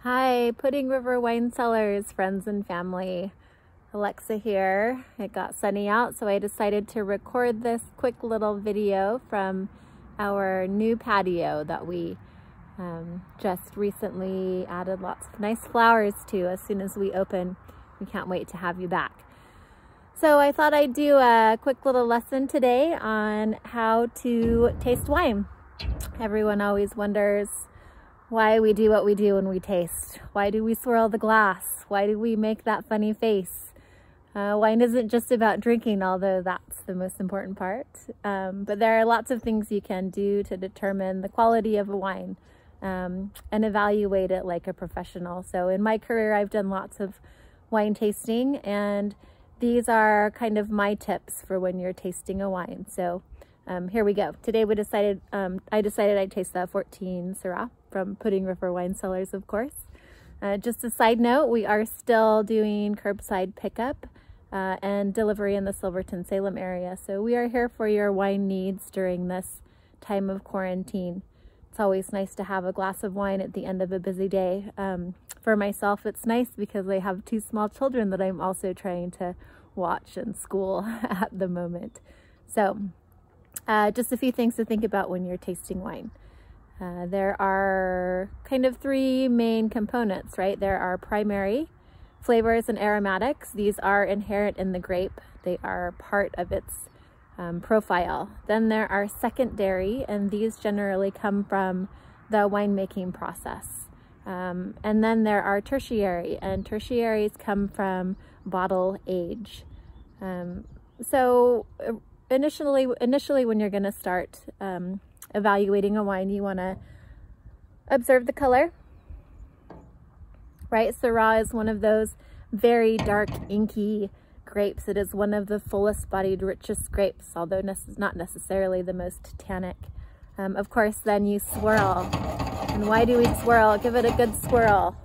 Hi, Pudding River Wine Cellars, friends and family. Alexa here. It got sunny out, so I decided to record this quick little video from our new patio that we just recently added lots of nice flowers to. As soon as we open, we can't wait to have you back. So I thought I'd do a quick little lesson today on how to taste wine. Everyone always wonders why we do what we do when we taste. Why do we swirl the glass? Why do we make that funny face? Wine isn't just about drinking, although that's the most important part. But there are lots of things you can do to determine the quality of a wine and evaluate it like a professional. So in my career, I've done lots of wine tasting, and these are kind of my tips for when you're tasting a wine. So here we go. Today I decided I'd taste the 14 Syrah from Pudding River Wine Cellars, of course. Just a side note, we are still doing curbside pickup and delivery in the Silverton, Salem area. So we are here for your wine needs during this time of quarantine. It's always nice to have a glass of wine at the end of a busy day. For myself, it's nice because I have two small children that I'm also trying to watch and school at the moment. So just a few things to think about when you're tasting wine. There are kind of three main components, right? There are primary flavors and aromatics. These are inherent in the grape. They are part of its profile. Then there are secondary, and these generally come from the winemaking process. And then there are tertiary, and tertiaries come from bottle age. So initially when you're going to start evaluating a wine, you want to observe the color, right? Syrah is one of those very dark, inky grapes. It is one of the fullest bodied, richest grapes, although not necessarily the most tannic. Of course, then you swirl. And why do we swirl? Give it a good swirl.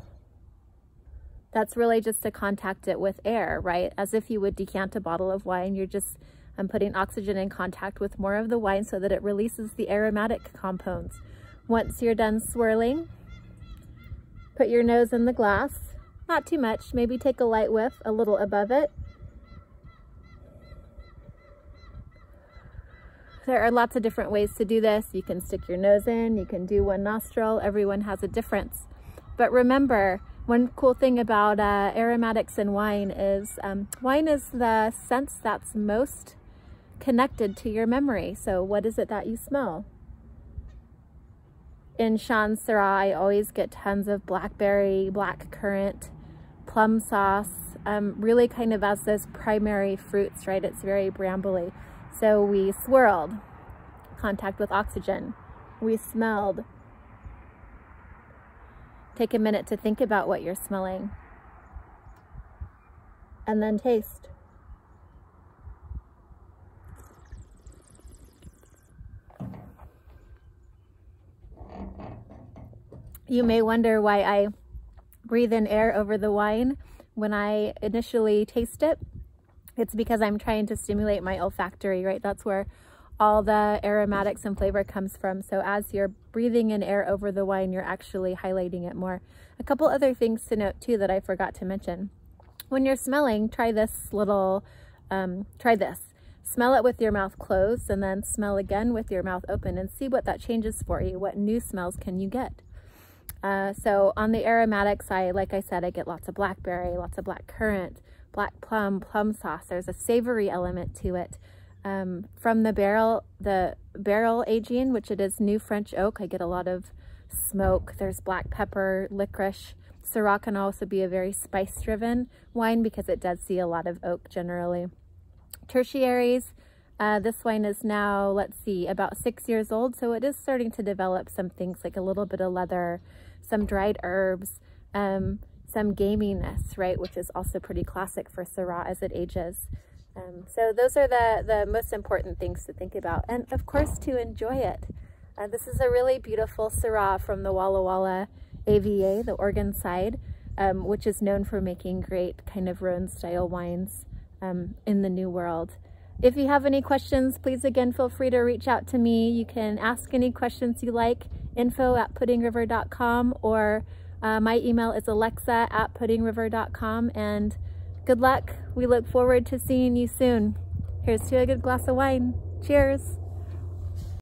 That's really just to contact it with air, right? As if you would decant a bottle of wine. You're just putting oxygen in contact with more of the wine so that it releases the aromatic compounds. Once you're done swirling, put your nose in the glass. Not too much, maybe take a light whiff a little above it. There are lots of different ways to do this. You can stick your nose in, you can do one nostril. Everyone has a difference. But remember, one cool thing about aromatics in wine is the sense that's most connected to your memory. So what is it that you smell? In Sean's Syrah, I always get tons of blackberry, black currant, plum sauce, really kind of as those primary fruits, right? It's very brambly. So we swirled, contact with oxygen. We smelled. Take a minute to think about what you're smelling. And then taste. You may wonder why I breathe in air over the wine when I initially taste it. It's because I'm trying to stimulate my olfactory, right? That's where all the aromatics and flavor comes from. So as you're breathing in air over the wine, you're actually highlighting it more. A couple other things to note too that I forgot to mention. When you're smelling, try this. Smell it with your mouth closed and then smell again with your mouth open and see what that changes for you. What new smells can you get? So on the aromatics side, like I said, I get lots of blackberry, lots of black currant, black plum, plum sauce. There's a savory element to it. From the barrel aging, which it is new French oak, I get a lot of smoke. There's black pepper, licorice. Syrah can also be a very spice-driven wine because it does see a lot of oak generally. Tertiaries, this wine is now, let's see, about 6 years old, so it is starting to develop some things like a little bit of leather, some dried herbs, some gaminess, right, which is also pretty classic for Syrah as it ages. So those are the most important things to think about, and of course to enjoy it. This is a really beautiful Syrah from the Walla Walla AVA, the Oregon side, which is known for making great kind of Rhone style wines in the New World. If you have any questions, please again feel free to reach out to me. You can ask any questions you like, info@puddingriver.com, or My email is alexa@puddingriver.com, and good luck. We look forward to seeing you soon. Here's to a good glass of wine. Cheers.